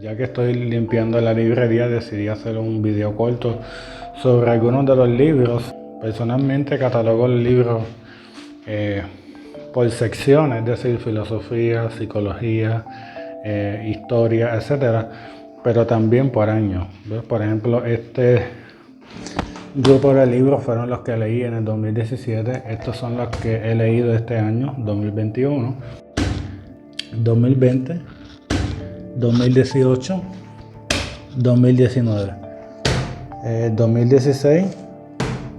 Ya que estoy limpiando la librería, decidí hacer un video corto sobre algunos de los libros. Personalmente catalogo los libros eh, por secciones, es decir, filosofía, psicología, historia, etcétera, pero también por años. ¿Ves? Por ejemplo, este grupo de libros fueron los que leí en el 2017. Estos son los que he leído este año, 2021, 2020, 2018, 2019, 2016,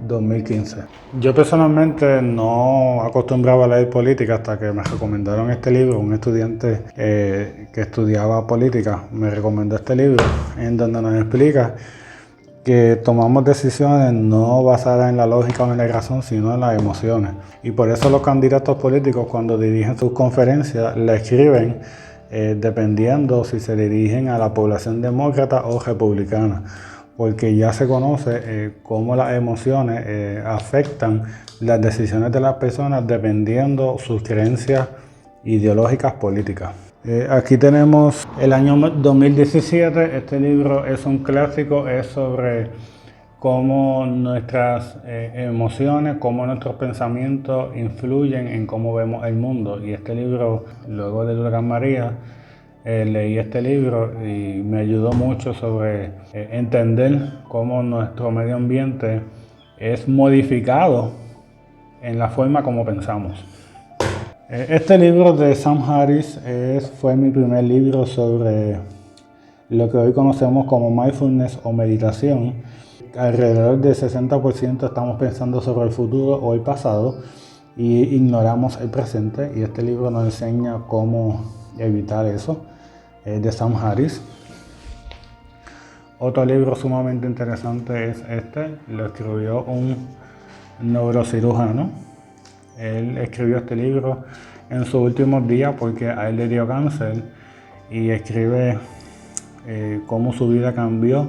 2015. Yo personalmente no acostumbraba a leer política hasta que me recomendaron este libro. Un estudiante que estudiaba política me recomendó este libro en donde nos explica que tomamos decisiones no basadas en la lógica o en la razón, sino en las emociones. Y por eso los candidatos políticos, cuando dirigen sus conferencias, le escriben dependiendo si se dirigen a la población demócrata o republicana, porque ya se conoce cómo las emociones afectan las decisiones de las personas dependiendo sus creencias ideológicas políticas. Aquí tenemos el año 2017. Este libro es un clásico, es sobre cómo nuestras emociones, cómo nuestros pensamientos influyen en cómo vemos el mundo. Y este libro, luego del huracán María, leí este libro y me ayudó mucho sobre entender cómo nuestro medio ambiente es modificado en la forma como pensamos. Este libro de Sam Harris fue mi primer libro sobre lo que hoy conocemos como mindfulness o meditación. Alrededor del 60% estamos pensando sobre el futuro o el pasado y ignoramos el presente, y este libro nos enseña cómo evitar eso. De Sam Harris. Otro libro sumamente interesante es este, lo escribió un neurocirujano. Él escribió este libro en sus últimos días porque a él le dio cáncer, y escribe cómo su vida cambió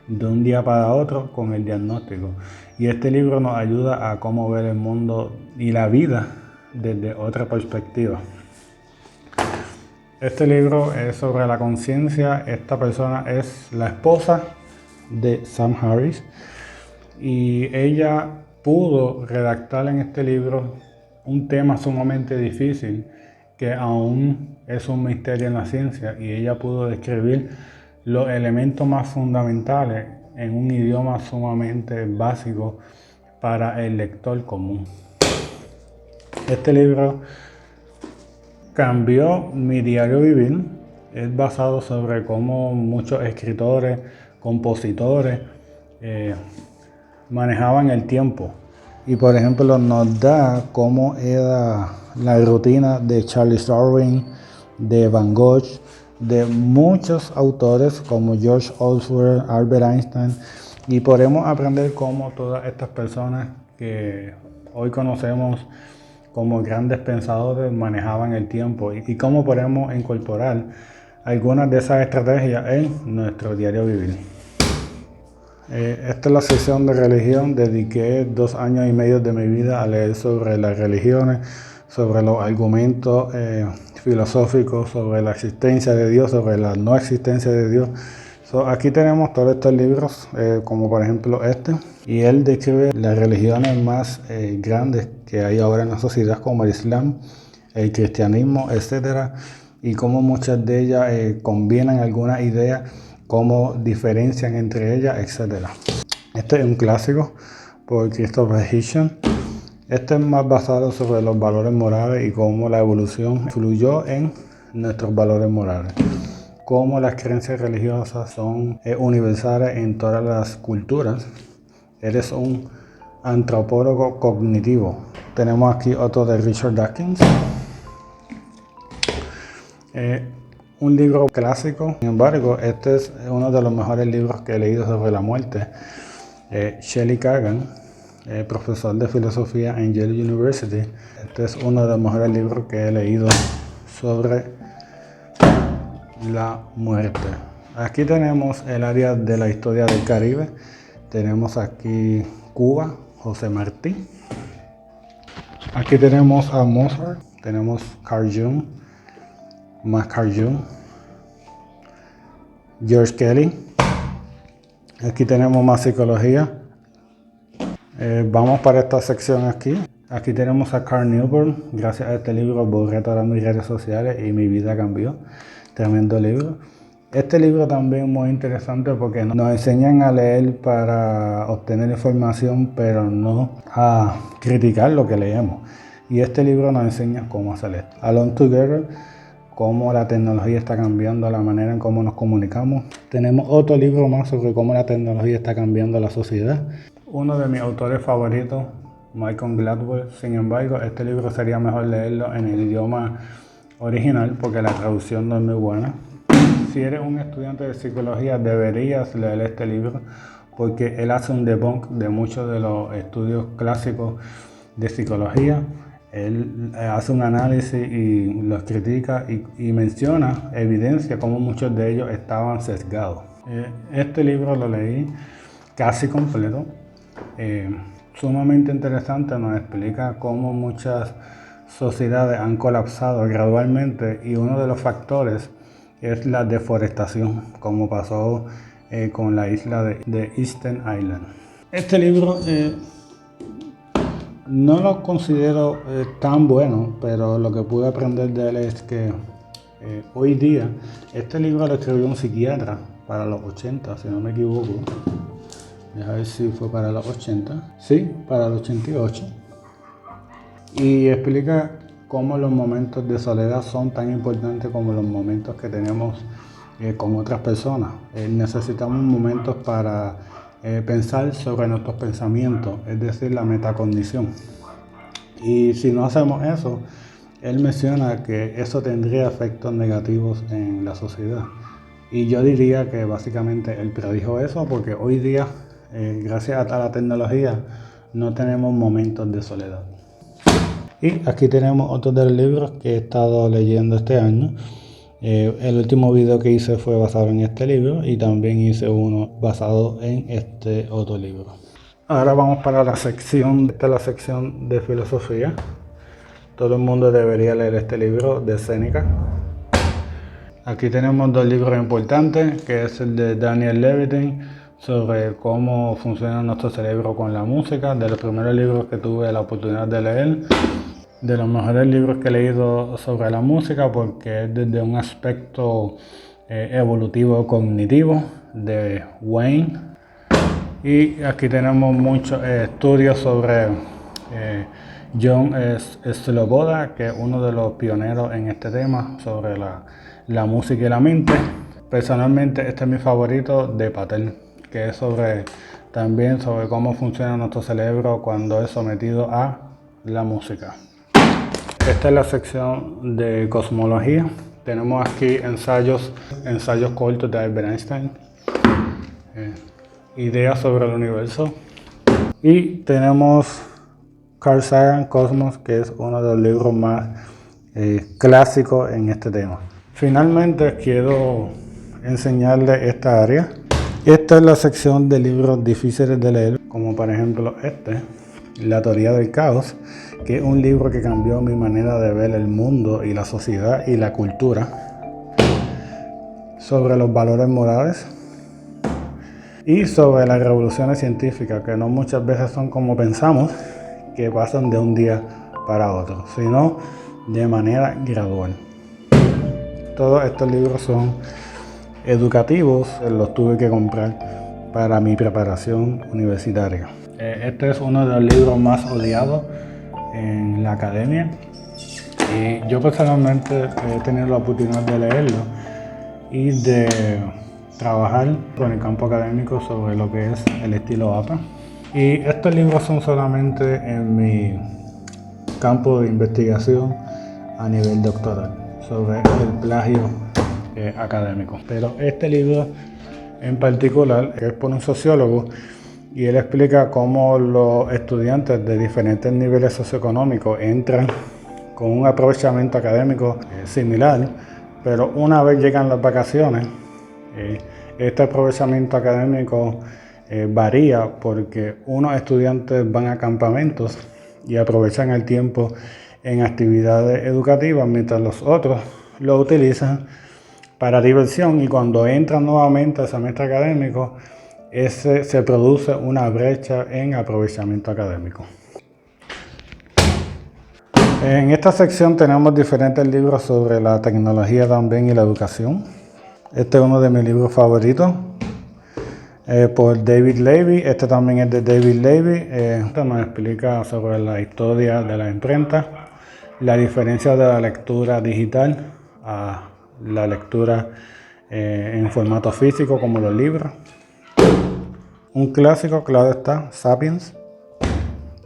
de un día para otro con el diagnóstico. Y este libro nos ayuda a cómo ver el mundo y la vida desde otra perspectiva. Este libro es sobre la conciencia. Esta persona es la esposa de Sam Harris y ella pudo redactar en este libro un tema sumamente difícil que aún es un misterio en la ciencia, y ella pudo describir los elementos más fundamentales en un idioma sumamente básico para el lector común. Este libro cambió mi diario vivir. Es basado sobre cómo muchos escritores, compositores manejaban el tiempo. Y por ejemplo nos da cómo era la rutina de Charles Darwin, de Van Gogh, de muchos autores como George Orwell, Albert Einstein, y podemos aprender cómo todas estas personas que hoy conocemos como grandes pensadores manejaban el tiempo, y cómo podemos incorporar algunas de esas estrategias en nuestro diario vivir. Esta es la sección de religión. Dediqué 2 años y medio de mi vida a leer sobre las religiones, sobre los argumentos filosóficos, sobre la existencia de Dios, sobre la no existencia de Dios. Aquí tenemos todos estos libros, como por ejemplo este, y él describe las religiones más grandes que hay ahora en la sociedad, como el Islam, el cristianismo, etcétera, y cómo muchas de ellas combinan algunas ideas, cómo diferencian entre ellas, etcétera. Este es un clásico por Christopher Hitchens. Este es más basado sobre los valores morales y cómo la evolución influyó en nuestros valores morales. Cómo las creencias religiosas son universales en todas las culturas. Eres un antropólogo cognitivo. Tenemos aquí otro de Richard Dawkins. Un libro clásico, sin embargo, este es uno de los mejores libros que he leído sobre la muerte. Shelley Kagan, profesor de filosofía en Yale University. Este es uno de los mejores libros que he leído sobre la muerte. Aquí tenemos el área de la historia del Caribe. Tenemos aquí Cuba, José Martí. Aquí tenemos a Mozart, tenemos Carl Jung, más Carl Jung. George Kelly. Aquí tenemos más psicología. Vamos para esta sección aquí. Aquí tenemos a Carl Newborn. Gracias a este libro borré todas mis redes sociales y mi vida cambió. Tremendo libro. Este libro también es muy interesante porque nos enseñan a leer para obtener información, pero no a criticar lo que leemos. Y este libro nos enseña cómo hacer esto. Alone Together, cómo la tecnología está cambiando la manera en cómo nos comunicamos. Tenemos otro libro más sobre cómo la tecnología está cambiando la sociedad. Uno de mis autores favoritos, Malcolm Gladwell. Sin embargo, este libro sería mejor leerlo en el idioma original porque la traducción no es muy buena. Si eres un estudiante de psicología, deberías leer este libro porque él hace un debunk de muchos de los estudios clásicos de psicología. Él hace un análisis y los critica y menciona evidencia como muchos de ellos estaban sesgados. Este libro lo leí casi completo. Sumamente interesante, nos explica cómo muchas sociedades han colapsado gradualmente y uno de los factores es la deforestación, como pasó con la isla de Easter Island. Este libro no lo considero tan bueno, pero lo que pude aprender de él es que hoy día, este libro lo escribió un psiquiatra para los 80, si no me equivoco. Deja ver si fue para los 80. Sí, para los 88. Y explica cómo los momentos de soledad son tan importantes como los momentos que tenemos con otras personas. Necesitamos momentos para pensar sobre nuestros pensamientos, es decir, la metacognición. Y si no hacemos eso, él menciona que eso tendría efectos negativos en la sociedad. Y yo diría que básicamente él predijo eso porque hoy día, gracias a la tecnología, no tenemos momentos de soledad. Y aquí tenemos otro de los libros que he estado leyendo este año. El último video que hice fue basado en este libro y también hice uno basado en este otro libro. Ahora vamos para la sección de filosofía. Todo el mundo debería leer este libro de Séneca. Aquí tenemos dos libros importantes, que es el de Daniel Levitin, sobre cómo funciona nuestro cerebro con la música, de los primeros libros que tuve la oportunidad de leer, de los mejores libros que he leído sobre la música, porque es desde un aspecto evolutivo cognitivo de Wayne. Y aquí tenemos muchos estudios sobre John Sloboda, que es uno de los pioneros en este tema sobre la música y la mente. Personalmente este es mi favorito de Patel, que es también sobre cómo funciona nuestro cerebro cuando es sometido a la música. Esta es la sección de cosmología. Tenemos aquí ensayos cortos de Albert Einstein, ideas sobre el universo. Y tenemos Carl Sagan, Cosmos, que es uno de los libros más clásicos en este tema. Finalmente quiero enseñarles esta área. Esta es la sección de libros difíciles de leer, como por ejemplo La teoría del caos, que es un libro que cambió mi manera de ver el mundo y la sociedad y la cultura, sobre los valores morales y sobre las revoluciones científicas, que no muchas veces son como pensamos, que pasan de un día para otro, sino de manera gradual. Todos estos libros son educativos, los tuve que comprar para mi preparación universitaria. Este es uno de los libros más odiados en la academia y yo personalmente he tenido la oportunidad de leerlo y de trabajar con el campo académico sobre lo que es el estilo APA. Y estos libros son solamente en mi campo de investigación a nivel doctoral sobre el plagio académico. Pero este libro en particular es por un sociólogo y él explica cómo los estudiantes de diferentes niveles socioeconómicos entran con un aprovechamiento académico similar, pero una vez llegan las vacaciones, este aprovechamiento académico varía porque unos estudiantes van a campamentos y aprovechan el tiempo en actividades educativas, mientras los otros lo utilizan para diversión, y cuando entran nuevamente al semestre académico, se produce una brecha en aprovechamiento académico. En esta sección tenemos diferentes libros sobre la tecnología también y la educación. Este es uno de mis libros favoritos, por David Levy. Este también es de David Levy. Este nos explica sobre la historia de la imprenta, la diferencia de la lectura digital a la lectura en formato físico como los libros. Un clásico, claro está, Sapiens.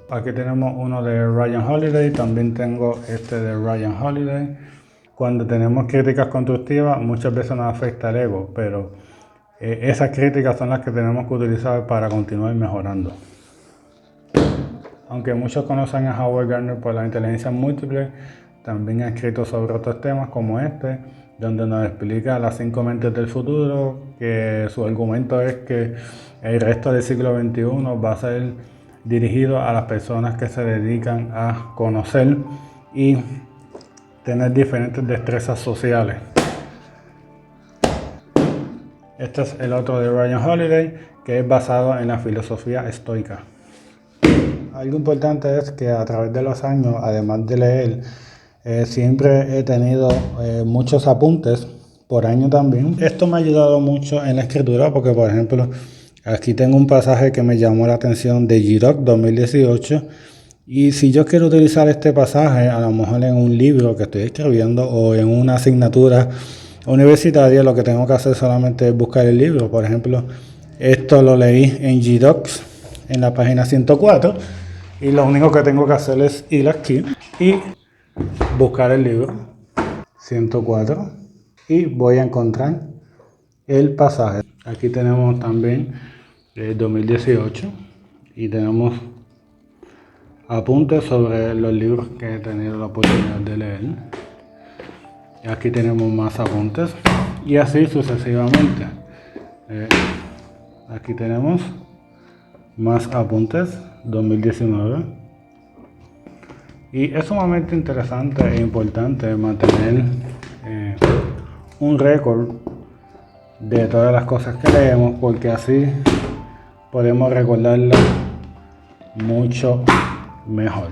Aquí tenemos uno de Ryan Holiday, también tengo este de Ryan Holiday. Cuando tenemos críticas constructivas, muchas veces nos afecta el ego, pero esas críticas son las que tenemos que utilizar para continuar mejorando. Aunque muchos conocen a Howard Gardner por la inteligencia múltiple, también ha escrito sobre otros temas como este, donde nos explica las 5 mentes del futuro, que su argumento es que el resto del siglo XXI va a ser dirigido a las personas que se dedican a conocer y tener diferentes destrezas sociales. Este es el otro de Ryan Holiday, que es basado en la filosofía estoica. Algo importante es que a través de los años, además de leer, siempre he tenido muchos apuntes por año también. Esto me ha ayudado mucho en la escritura porque, por ejemplo, aquí tengo un pasaje que me llamó la atención de GIROC 2018, y si yo quiero utilizar este pasaje, a lo mejor en un libro que estoy escribiendo o en una asignatura universitaria, lo que tengo que hacer solamente es buscar el libro. Por ejemplo, esto lo leí en GDocs en la página 104, y lo único que tengo que hacer es ir aquí y buscar el libro 104 y voy a encontrar el pasaje. Aquí tenemos también el 2018 y tenemos apuntes sobre los libros que he tenido la oportunidad de leer. Y aquí tenemos más apuntes y así sucesivamente. Aquí tenemos más apuntes 2019. Y es sumamente interesante e importante mantener un récord de todas las cosas que leemos, porque así podemos recordarlas mucho mejor.